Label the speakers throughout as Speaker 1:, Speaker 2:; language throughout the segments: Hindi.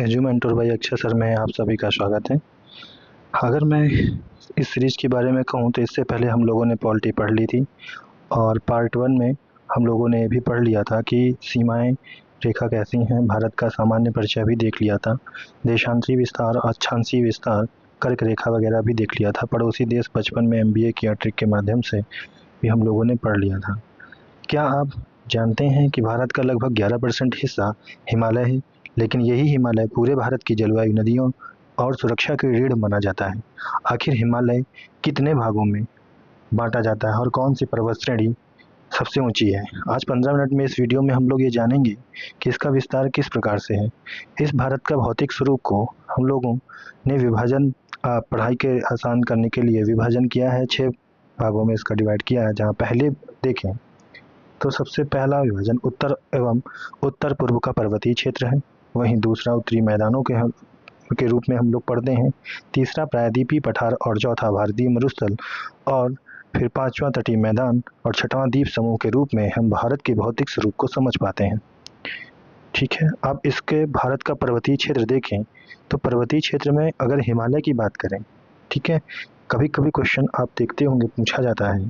Speaker 1: एजुमेंट और भाई अक्षय सर में आप सभी का स्वागत है। अगर मैं इस सीरीज के बारे में कहूँ तो इससे पहले हम लोगों ने पॉलिटी पढ़ ली थी और पार्ट 1 में हम लोगों ने ये भी पढ़ लिया था कि सीमाएं रेखा कैसी हैं। भारत का सामान्य परिचय भी देख लिया था। देशांतरी विस्तार, अक्षांशीय विस्तार, कर्क रेखा वगैरह भी देख लिया था। पड़ोसी देश बचपन में MBA किया ट्रिक के माध्यम से भी हम लोगों ने पढ़ लिया था। क्या आप जानते हैं कि भारत का लगभग 11% हिस्सा हिमालय है, लेकिन यही हिमालय पूरे भारत की जलवायु, नदियों और सुरक्षा की रीढ़ माना जाता है। आखिर हिमालय कितने भागों में बांटा जाता है और कौन सी पर्वत श्रेणी सबसे ऊंची है? आज 15 मिनट में इस वीडियो में हम लोग ये जानेंगे कि इसका विस्तार किस प्रकार से है। इस भारत का भौतिक स्वरूप को हम लोगों ने विभाजन पढ़ाई के आसान करने के लिए विभाजन किया है। 6 भागों में इसका डिवाइड किया है। जहाँ पहले देखें तो सबसे पहला विभाजन उत्तर एवं उत्तर पूर्व का पर्वतीय क्षेत्र है। वहीं दूसरा उत्तरी मैदानों के रूप में हम लोग पढ़ते हैं। तीसरा प्रायद्वीपीय पठार और चौथा भारतीय मरुस्थल और फिर पांचवा तटीय मैदान और छठवां द्वीप समूह के रूप में हम भारत के भौतिक स्वरूप को समझ पाते हैं। ठीक है, अब इसके भारत का पर्वतीय क्षेत्र देखें तो पर्वतीय क्षेत्र में अगर हिमालय की बात करें, ठीक है, कभी कभी क्वेश्चन आप देखते होंगे पूछा जाता है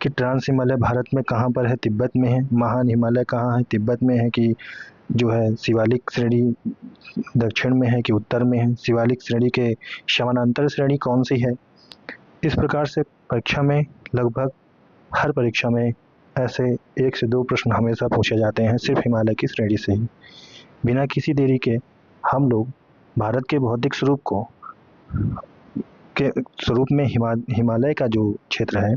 Speaker 1: कि ट्रांस हिमालय भारत में कहाँ पर है? तिब्बत में है। महान हिमालय कहाँ है? तिब्बत में है कि जो है शिवालिक श्रेणी दक्षिण में है कि उत्तर में है? शिवालिक श्रेणी के समानांतर श्रेणी कौन सी है? इस प्रकार से परीक्षा में लगभग हर परीक्षा में ऐसे 1 से 2 प्रश्न हमेशा पूछे जाते हैं सिर्फ हिमालय की श्रेणी से ही। बिना किसी देरी के हम लोग भारत के भौतिक स्वरूप के स्वरूप में हिमालय का जो क्षेत्र है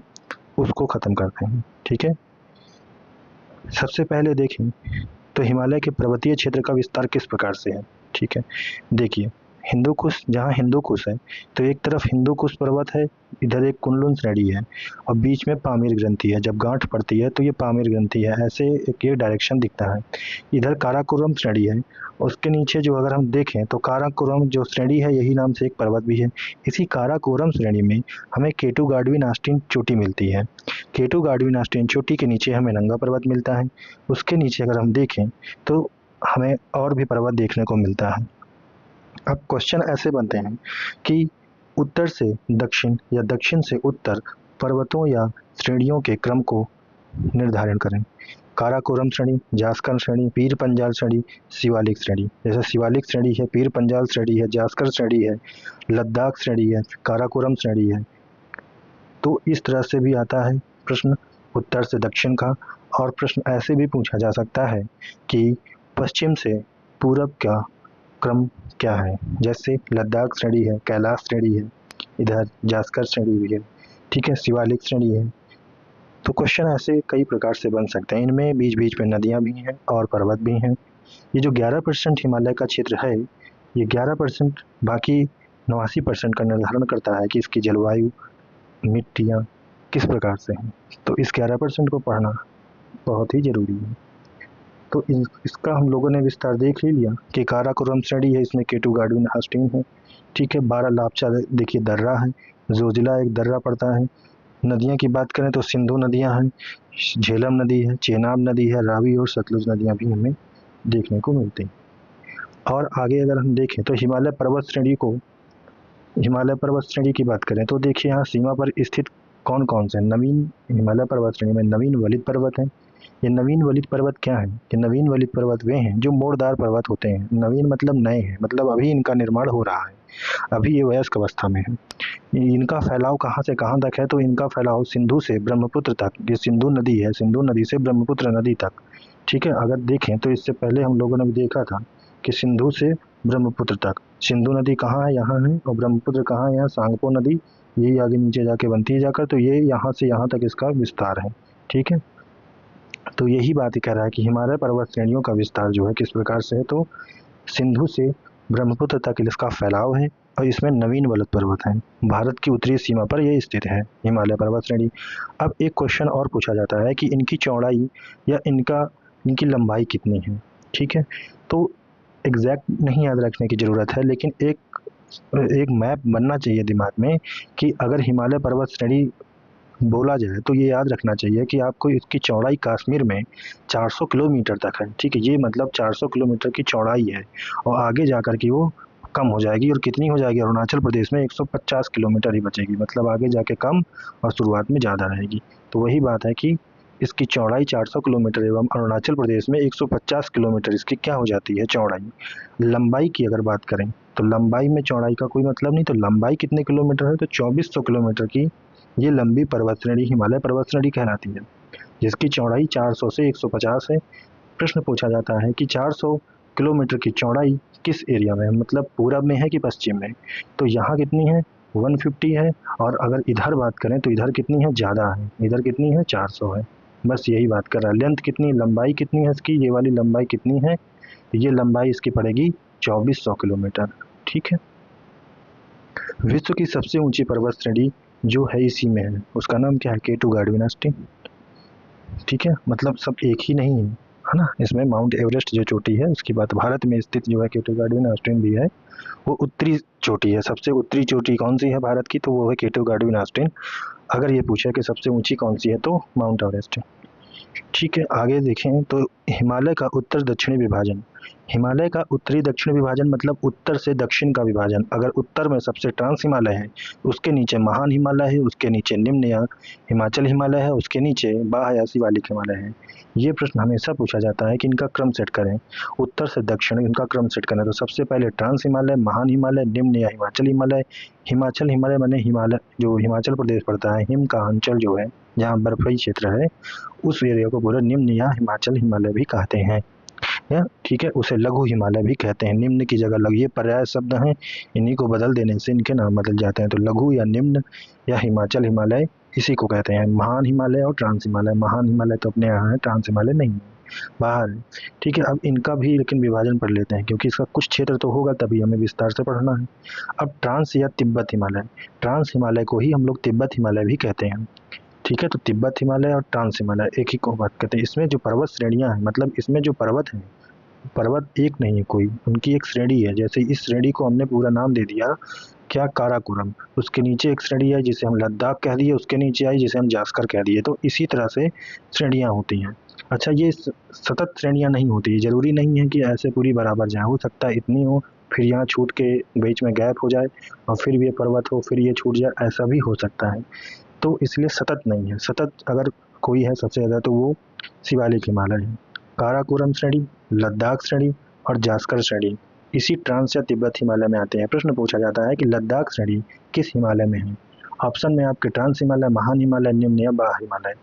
Speaker 1: उसको खत्म करते हैं। ठीक है, सबसे पहले देखें तो हिमालय के पर्वतीय क्षेत्र का विस्तार किस प्रकार से है। ठीक है, देखिए हिंदू कुश, जहाँ हिंदू कुश है तो एक तरफ हिंदू कुश पर्वत है, इधर एक कुनलुन श्रेणी है और बीच में पामीर ग्रंथि है। जब गांठ पड़ती है तो ये पामीर ग्रंथि है, ऐसे एक ये डायरेक्शन दिखता है। इधर काराकोरम श्रेणी है, उसके नीचे जो अगर हम देखें तो काराकोरम जो श्रेणी है यही नाम से एक पर्वत भी है। इसी काराकोरम श्रेणी में हमें केटू गाडविन आस्टीन चोटी मिलती है। केटू गाडविन आस्टीन चोटी के नीचे हमें नंगा पर्वत मिलता है। उसके नीचे अगर हम देखें तो हमें और भी पर्वत देखने को मिलता है। अब क्वेश्चन ऐसे बनते हैं कि उत्तर से दक्षिण या दक्षिण से उत्तर पर्वतों या श्रेणियों के क्रम को निर्धारण करें। काराकोरम श्रेणी, जास्कर श्रेणी, पीर पंजाल श्रेणी, शिवालिक श्रेणी। जैसे शिवालिक श्रेणी है, पीर पंजाल श्रेणी है, जास्कर श्रेणी है, लद्दाख श्रेणी है, काराकोरम श्रेणी है। तो इस तरह से भी आता है प्रश्न उत्तर से दक्षिण का। और प्रश्न ऐसे भी पूछा जा सकता है कि पश्चिम से पूरब का क्रम क्या है। जैसे लद्दाख श्रेणी है, कैलाश श्रेणी है, इधर जास्कर श्रेणी भी है, ठीक है, शिवालिक श्रेणी है। तो क्वेश्चन ऐसे कई प्रकार से बन सकते हैं। इनमें बीच बीच में नदियां भी हैं और पर्वत भी हैं। ये जो 11% हिमालय का क्षेत्र है, ये 11% बाकी 89% का निर्धारण करता है कि इसकी जलवायु, मिट्टियाँ किस प्रकार से हैं। तो इस 11% को पढ़ना बहुत ही जरूरी है। तो इसका हम लोगों ने विस्तार देख ही लिया कि काराकोरम श्रेणी है, इसमें केटू गाडविन आस्टीन है, ठीक है। 12 लापचा देखिए दर्रा है, जोजिला एक दर्रा पड़ता है। नदियाँ की बात करें तो सिंधु नदियाँ हैं, झेलम नदी है, चेनाब नदी है, रावी और सतलुज नदियाँ भी हमें देखने को मिलती हैं। और आगे अगर हम देखें तो हिमालय पर्वत श्रेणी की बात करें तो देखिए यहाँ सीमा पर स्थित कौन कौन से नवीन हिमालय पर्वत श्रेणी में नवीन वलित पर्वत हैं। ये नवीन वलित पर्वत क्या है? कि नवीन वलित पर्वत वे हैं जो मोड़दार पर्वत होते हैं। नवीन मतलब नए हैं, मतलब अभी इनका निर्माण हो रहा है, अभी ये वयस्क अवस्था में है। इनका फैलाव कहाँ से कहाँ तक है? तो इनका फैलाव सिंधु से ब्रह्मपुत्र तक, ये सिंधु नदी है, सिंधु नदी से ब्रह्मपुत्र नदी तक, ठीक है। अगर देखें तो इससे पहले हम लोगों ने भी देखा था कि सिंधु से ब्रह्मपुत्र तक, सिंधु नदी कहाँ है? यहाँ है। और ब्रह्मपुत्र कहाँ है? यहाँ सांगपो नदी, यही आगे नीचे जाके बनती है जाकर, तो ये यहाँ से यहाँ तक इसका विस्तार है, ठीक है। तो यही बात कह रहा है कि हिमालय पर्वत श्रेणियों का विस्तार जो है किस प्रकार से है। तो सिंधु से ब्रह्मपुत्र तक इसका फैलाव है और इसमें नवीन वलित पर्वत हैं। भारत की उत्तरी सीमा पर यह स्थित है हिमालय पर्वत श्रेणी। अब एक क्वेश्चन और पूछा जाता है कि इनकी चौड़ाई या इनकी लंबाई कितनी है, ठीक है। तो एग्जैक्ट नहीं याद रखने की ज़रूरत है, लेकिन एक मैप बनना चाहिए दिमाग में कि अगर हिमालय पर्वत श्रेणी बोला जाए तो ये याद रखना चाहिए कि आपको इसकी चौड़ाई कश्मीर में 400 किलोमीटर तक है। ठीक है, ये मतलब 400 किलोमीटर की चौड़ाई है और आगे जाकर के वो कम हो जाएगी। और कितनी हो जाएगी? अरुणाचल प्रदेश में 150 किलोमीटर ही बचेगी, मतलब आगे जाके कम और शुरुआत में ज़्यादा रहेगी। तो वही बात है कि इसकी चौड़ाई 400 किलोमीटर एवं अरुणाचल प्रदेश में 150 किलोमीटर इसकी क्या हो जाती है? चौड़ाई। लंबाई की अगर बात करें तो लंबाई में चौड़ाई का कोई मतलब नहीं, तो लंबाई कितने किलोमीटर है? तो 2400 किलोमीटर की ये लंबी पर्वत श्रेणी हिमालय पर्वत श्रेणी कहलाती है, जिसकी चौड़ाई 400 से 150 है। प्रश्न पूछा जाता है कि 400 किलोमीटर की चौड़ाई किस एरिया में है, मतलब पूरब में है कि पश्चिम में? तो यहाँ कितनी है? 150 है। और अगर इधर बात करें तो इधर कितनी है? ज़्यादा है, इधर कितनी है? 400 है। बस यही बात कर रहा है। लेंथ कितनी, लंबाई कितनी है इसकी? ये वाली लंबाई कितनी है? ये लंबाई इसकी पड़ेगी 2400 किलोमीटर। ठीक है। विश्व की सबसे ऊंची पर्वत श्रेणी जो है इसी में है, उसका नाम क्या है? K2 गार्डविनास्टी। ठीक है, मतलब सब एक ही नहीं है ना। इसमें माउंट एवरेस्ट जो चोटी है उसकी बात, भारत में स्थित जो है K2 गार्डविनास्टी भी है, वो उत्तरी चोटी है। सबसे उत्तरी चोटी कौन सी है भारत की? तो वो है K2 गार्डविनास्टी। अगर ये पूछे कि सबसे ऊंची कौन सी है तो माउंट एवरेस्ट। ठीक है, आगे देखें तो हिमालय का उत्तर दक्षिणी विभाजन। हिमालय का उत्तरी दक्षिण विभाजन मतलब उत्तर से दक्षिण का विभाजन। अगर उत्तर में सबसे ट्रांस हिमालय है, उसके नीचे महान हिमालय है, उसके नीचे निम्न या हिमाचल हिमालय है, उसके नीचे बाह्य या शिवालिक हिमालय है। ये प्रश्न हमेशा पूछा जाता है कि इनका क्रम सेट करें, उत्तर से दक्षिण इनका क्रम सेट करें। तो सबसे पहले ट्रांस हिमालय, महान हिमालय, निम्न या हिमाचल हिमालय। हिमाचल हिमालय माने हिमालय जो हिमाचल प्रदेश पड़ता है, हिम का अंचल जो है जहाँ बर्फीली क्षेत्र है, उस एरिया को पूरा निम्न या हिमाचल हिमालय भी कहते हैं। या ठीक है, उसे लघु हिमालय भी कहते हैं। निम्न की जगह लघु, ये पर्याय शब्द हैं, इन्हीं को बदल देने से इनके नाम बदल जाते हैं। तो लघु या निम्न या हिमाचल हिमालय इसी को कहते हैं। महान हिमालय और ट्रांस हिमालय, महान हिमालय तो अपने यहाँ है, ट्रांस हिमालय नहीं है, बाहर है। ठीक है, अब इनका भी लेकिन विभाजन पढ़ लेते हैं, क्योंकि इसका कुछ क्षेत्र तो होगा तभी हमें विस्तार से पढ़ना है। अब ट्रांस या तिब्बत हिमालय, ट्रांस हिमालय को ही हम लोग तिब्बत हिमालय भी कहते हैं। ठीक है, तो तिब्बत हिमालय और ट्रांस हिमालय एक ही को बात करते हैं। इसमें जो पर्वत श्रेणियां हैं, मतलब इसमें जो पर्वत हैं, पर्वत एक नहीं है कोई, उनकी एक श्रेणी है। जैसे इस श्रेणी को हमने पूरा नाम दे दिया क्या? काराकोरम। उसके नीचे एक श्रेणी है जिसे हम लद्दाख कह दिए, उसके नीचे आई जिसे हम जास्कर कह दिए। तो इसी तरह से श्रेणियां होती हैं। अच्छा, ये सतत श्रेणियां नहीं होती, जरूरी नहीं है कि ऐसे पूरी बराबर जाए, हो सकता है इतनी हो फिर यहाँ छूट के बीच में गैप हो जाए और फिर ये पर्वत हो फिर ये छूट जाए, ऐसा भी हो सकता है। तो इसलिए सतत नहीं है। सतत अगर कोई है सबसे ज़्यादा तो वो शिवालिक हिमालय है। काराकोरम श्रेणी, लद्दाख श्रेणी और जास्कर श्रेणी इसी ट्रांस या तिब्बत हिमालय में आते हैं। प्रश्न पूछा जाता है कि लद्दाख श्रेणी किस हिमालय में है? ऑप्शन में आपके ट्रांस हिमालय, महान हिमालय, निम्न या बाह्य हिमालय।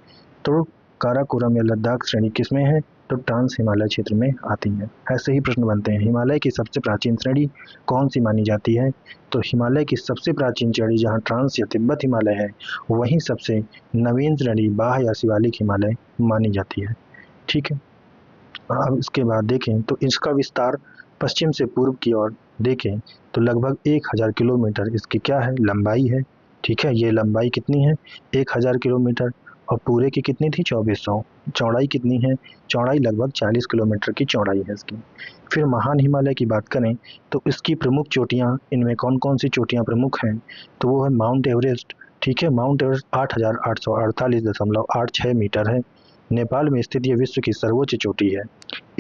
Speaker 1: तो काराकोरम या लद्दाख श्रेणी किस में है? तो ट्रांस हिमालय क्षेत्र में आती है। ऐसे ही प्रश्न बनते हैं। हिमालय की सबसे प्राचीन श्रेणी कौन सी मानी जाती है? तो हिमालय की सबसे प्राचीन श्रेणी जहाँ ट्रांस या तिब्बत हिमालय है, वहीं सबसे नवीन श्रेणी बाह्य या शिवालिक हिमालय मानी जाती है। ठीक है, अब इसके बाद देखें तो इसका विस्तार पश्चिम से पूर्व की ओर देखें तो लगभग 1000 किलोमीटर इसकी क्या है? लंबाई है। ठीक है, ये लंबाई कितनी है? 1000 किलोमीटर। और पूरे की कितनी थी? 2400। चौड़ाई कितनी है? चौड़ाई लगभग 40 किलोमीटर की चौड़ाई है इसकी। फिर महान हिमालय की बात करें तो इसकी प्रमुख चोटियाँ, इनमें कौन कौन सी चोटियाँ प्रमुख हैं? तो वो है माउंट एवरेस्ट। ठीक है, माउंट एवरेस्ट 8848.86 मीटर है। नेपाल में स्थित ये विश्व की सर्वोच्च चोटी है।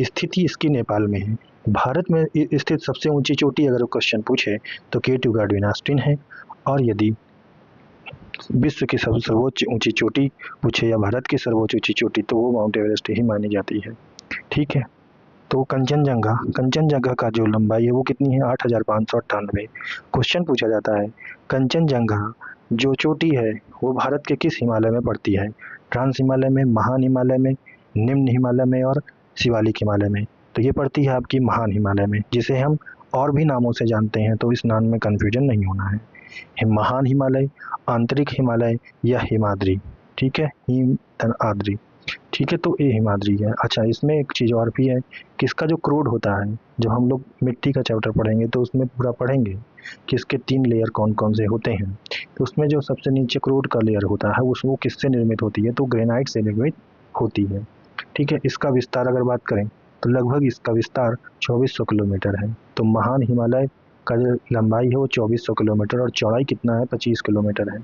Speaker 1: स्थिति इसकी नेपाल में है। भारत में स्थित सबसे ऊंची चोटी अगर क्वेश्चन पूछे तो K2 गार्डविनास्टी है। और यदि विश्व की सबसे सर्वोच्च ऊंची चोटी पूछे या भारत की सर्वोच्च ऊंची चोटी तो वो माउंट एवरेस्ट ही मानी जाती है। ठीक है, तो कंचनजंगा, कंचनजंगा का जो लंबाई है वो कितनी है? 8598। क्वेश्चन पूछा जाता है कंचनजंगा जो चोटी है वो भारत के किस हिमालय में पड़ती है? ट्रांस हिमालय में, महान हिमालय में, निम्न हिमालय में और शिवालिक हिमालय में। तो ये पड़ती है आपकी महान हिमालय में, जिसे हम और भी नामों से जानते हैं, तो इस नाम में कन्फ्यूजन नहीं होना है। महान हिमालय, आंतरिक हिमालय या हिमाद्री। ठीक है, हिम आद्री। ठीक है, तो ये हिमाद्री है। अच्छा, इसमें एक चीज़ और भी है कि इसका जो क्रूड होता है, जब हम लोग मिट्टी का चैप्टर पढ़ेंगे तो उसमें पूरा पढ़ेंगे कि इसके 3 लेयर कौन कौन से होते हैं। तो उसमें जो सबसे नीचे क्रूड का लेयर होता है वो किससे निर्मित होती है? तो ग्रेनाइट से निर्मित होती है। ठीक है, इसका विस्तार अगर बात करें तो लगभग इसका विस्तार 2400 किलोमीटर है। तो महान हिमालय का जो लंबाई है वो 2400 किलोमीटर और चौड़ाई कितना है? 25 किलोमीटर है।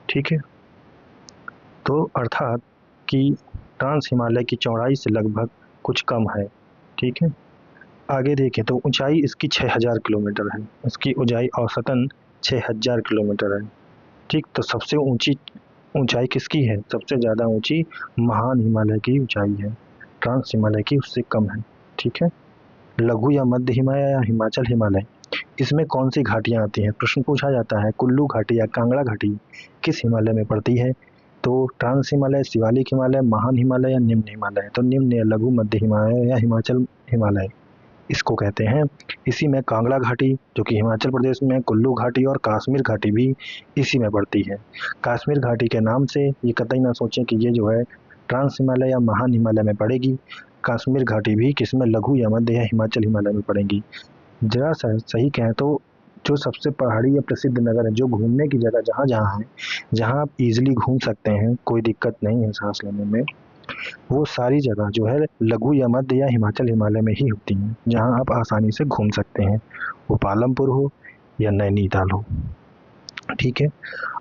Speaker 1: ठीक है, तो अर्थात कि ट्रांस हिमालय की चौड़ाई से लगभग कुछ कम है। ठीक है, आगे देखें तो ऊंचाई इसकी 6000 किलोमीटर है, इसकी ऊंचाई औसतन 6000 किलोमीटर है। ठीक, तो सबसे ऊंची ऊंचाई किसकी है? सबसे ज़्यादा ऊंची महान हिमालय की ऊंचाई है, ट्रांस हिमालय की उससे कम है। ठीक है, लघु या मध्य हिमालय या हिमाचल हिमालय, इसमें कौन सी घाटियाँ आती हैं? प्रश्न पूछा जाता है, कुल्लू घाटी या कांगड़ा घाटी किस हिमालय में पड़ती है? तो ट्रांस हिमालय, शिवालिक हिमालय, महान हिमालय या निम्न हिमालय? तो निम्न या लघु मध्य हिमालय या हिमाचल हिमालय इसको कहते हैं। इसी में कांगड़ा घाटी जो कि हिमाचल प्रदेश में, कुल्लू घाटी और कश्मीर घाटी भी इसी में पड़ती है। कश्मीर घाटी के नाम से ये कतई ना सोचें कि ये जो है ट्रांस हिमालय या महान हिमालय में पड़ेगी। कश्मीर घाटी भी किसमें? लघु या मध्य या हिमाचल हिमालय में पड़ेगी। जरा सही कहें तो जो सबसे पहाड़ी या प्रसिद्ध नगर है, जो घूमने की जगह जहाँ जहाँ है, जहाँ आप इजीली घूम सकते हैं, कोई दिक्कत नहीं है सांस लेने में, वो सारी जगह जो है लघु या मध्य या हिमाचल हिमालय में ही होती हैं, जहाँ आप आसानी से घूम सकते हैं, वो पालमपुर हो या नैनीताल हो। ठीक है,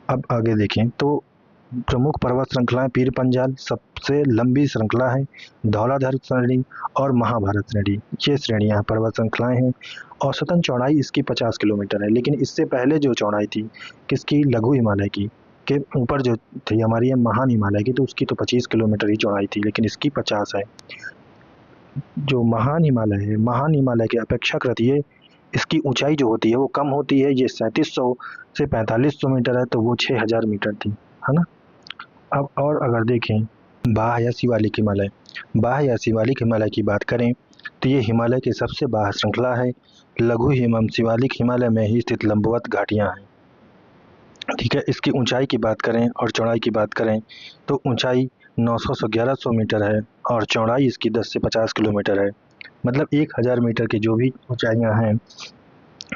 Speaker 1: अब आगे देखें तो प्रमुख पर्वत श्रृंखलाएं पीर पंजाल सबसे लंबी श्रृंखला है, धौलाधर श्रेणी और महाभारत श्रेणी, ये श्रेणियां पर्वत श्रृंखलाएं हैं। औसतन चौड़ाई इसकी 50 किलोमीटर है, लेकिन इससे पहले जो चौड़ाई थी किसकी? लघु हिमालय की, के ऊपर जो थी हमारी महान हिमालय की, तो उसकी तो 25 किलोमीटर ही चौड़ाई थी, लेकिन इसकी 50 है। जो महान हिमालय है, महान हिमालय के अपेक्षाकृत ये इसकी ऊंचाई जो होती है वो कम होती है, ये 3700 से 4500 मीटर है, तो वो 6000 मीटर थी, है ना। अब और अगर देखें बाह्य या शिवालिक हिमालय, बाह्य या शिवालिक हिमालय की बात करें तो ये हिमालय की सबसे बाह्य श्रृंखला है, लघु एवं शिवालिक हिमालय में ही स्थित लंबवत घाटियां हैं। ठीक है, इसकी ऊंचाई की बात करें और चौड़ाई की बात करें तो ऊंचाई 900 से 1100 मीटर है और चौड़ाई इसकी 10 से 50 किलोमीटर है। मतलब 1000 मीटर की जो भी ऊंचाइयां हैं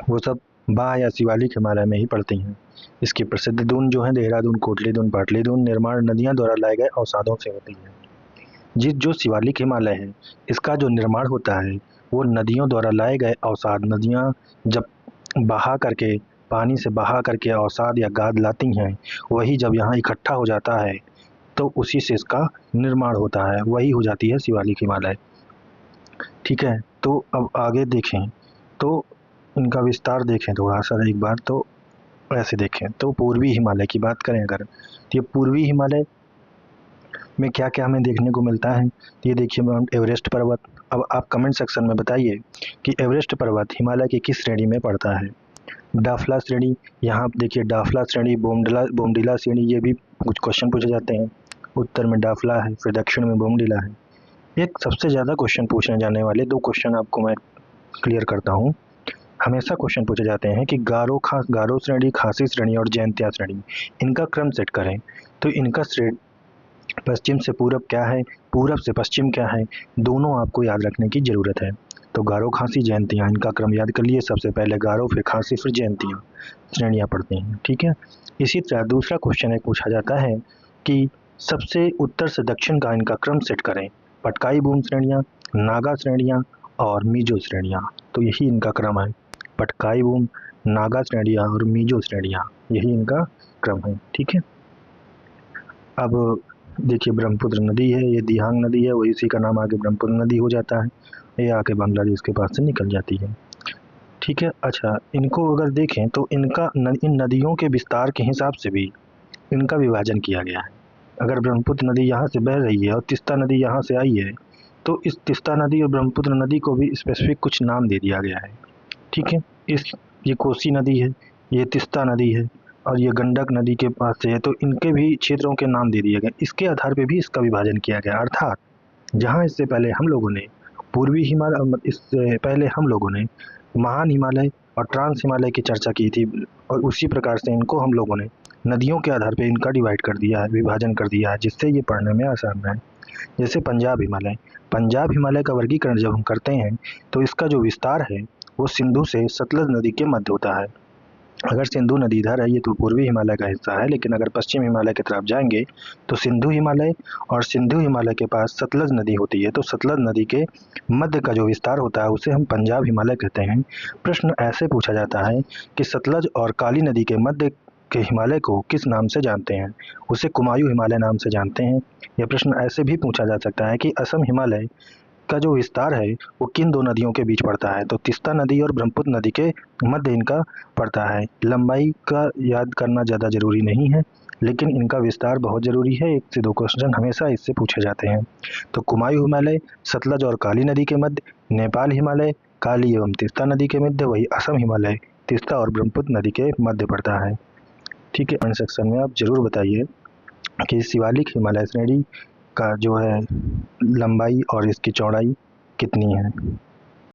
Speaker 1: वो सब बाह्य या शिवालिक हिमालय में ही पड़ती हैं। इसकी प्रसिद्ध दून जो है देहरादून, कोटली दून, पाटली दून निर्माण नदियां द्वारा लाए गए अवसादों से होती है। जो शिवालिक हिमालय है इसका जो निर्माण होता है वो नदियों द्वारा लाए गए अवसाद, नदियां जब बहा करके, पानी से बहा करके अवसाद या गाद लाती हैं, वही जब यहाँ इकट्ठा हो जाता है तो उसी से इसका निर्माण होता है, वही हो जाती है शिवालिक हिमालय। ठीक है, तो अब आगे देखें तो इनका विस्तार देखें थोड़ा सा एक बार, तो ऐसे देखें तो पूर्वी हिमालय की बात करें अगर, तो ये पूर्वी हिमालय में क्या क्या हमें देखने को मिलता है। तो ये देखिए माउंट एवरेस्ट पर्वत। अब आप कमेंट सेक्शन में बताइए कि एवरेस्ट पर्वत हिमालय की किस श्रेणी में पड़ता है। डाफला श्रेणी, यहाँ देखिए डाफला श्रेणी, बोमडिला श्रेणी, ये भी कुछ क्वेश्चन पूछे जाते हैं। उत्तर में डाफला है, फिर दक्षिण में बोमडिला है। एक सबसे ज़्यादा क्वेश्चन पूछने जाने वाले दो क्वेश्चन आपको मैं क्लियर करता हूँ। हमेशा क्वेश्चन पूछे जाते हैं कि गारो श्रेणी, खासी श्रेणी और जयंतिया श्रेणी, इनका क्रम सेट करें। तो इनका श्रेणी पश्चिम से पूरब क्या है, पूरब से पश्चिम क्या है, दोनों आपको याद रखने की ज़रूरत है। तो गारो, खासी, जयंतियाँ, इनका क्रम याद कर लिए। सबसे पहले गारो, फिर खासी, फिर जयंतियाँ श्रेणियाँ पढ़ते हैं। ठीक है, इसी तरह दूसरा क्वेश्चन एक पूछा जाता है कि सबसे उत्तर से दक्षिण का इनका क्रम सेट करें। पटकाई बूम श्रेणियाँ, नागा श्रेणियाँ और मीजो श्रेणियाँ, तो यही इनका क्रम है। पटकाई बूम, नागा श्रेणियाँ और मीजो श्रेणियाँ, यही इनका क्रम है। ठीक है, अब देखिए ब्रह्मपुत्र नदी है, ये दिहांग नदी है, वही इसी का नाम आगे ब्रह्मपुत्र नदी हो जाता है, ये आके बांग्लादेश के पास से निकल जाती है। ठीक है, अच्छा इनको अगर देखें तो इन नदियों के विस्तार के हिसाब से भी इनका विभाजन किया गया है। अगर ब्रह्मपुत्र नदी यहाँ से बह रही है और तीस्ता नदी यहाँ से आई है, तो इस तीस्ता नदी और ब्रह्मपुत्र नदी को भी स्पेसिफिक कुछ नाम दे दिया गया है। ठीक है, ये कोसी नदी है, ये तीस्ता नदी है और ये गंडक नदी के पास से है, तो इनके भी क्षेत्रों के नाम दे दिए गए। इसके आधार पे भी इसका विभाजन किया गया, अर्थात जहाँ इससे पहले हम लोगों ने पूर्वी हिमालय, इससे पहले हम लोगों ने महान हिमालय और ट्रांस हिमालय की चर्चा की थी, और उसी प्रकार से इनको हम लोगों ने नदियों के आधार पे इनका डिवाइड कर दिया है, विभाजन कर दिया है, जिससे ये पढ़ने में आसान है। जैसे पंजाब हिमालय का वर्गीकरण जब हम करते हैं तो इसका जो विस्तार है वो सिंधु से सतलज नदी के मध्य होता है। अगर सिंधु नदी इधर है, ये तो पूर्वी हिमालय का हिस्सा है, लेकिन अगर पश्चिम हिमालय की तरफ जाएंगे तो सिंधु हिमालय, और सिंधु हिमालय के पास सतलज नदी होती है, तो सतलज नदी के मध्य का जो विस्तार होता है उसे हम पंजाब हिमालय कहते हैं। प्रश्न ऐसे पूछा जाता है कि सतलज और काली नदी के मध्य के हिमालय को किस नाम से जानते हैं? उसे कुमायूं हिमालय नाम से जानते हैं। यह प्रश्न ऐसे भी पूछा जा सकता है कि असम हिमालय का जो विस्तार है वो किन दो नदियों के बीच पड़ता है? तो तीस्ता नदी और ब्रह्मपुत्र नदी के मध्य इनका पड़ता है। लंबाई का याद करना ज़्यादा जरूरी नहीं है, लेकिन इनका विस्तार बहुत जरूरी है। 1 से 2 क्वेश्चन हमेशा इससे पूछे जाते हैं। तो कुमायूं हिमालय सतलज और काली नदी के मध्य, नेपाल हिमालय काली एवं तीस्ता नदी के मध्य, वही असम हिमालय तीस्ता और ब्रह्मपुत्र नदी के मध्य पड़ता है। ठीक है, कमेंट सेक्शन में आप जरूर बताइए कि शिवालिक हिमालय श्रेणी का जो है लंबाई और इसकी चौड़ाई कितनी है।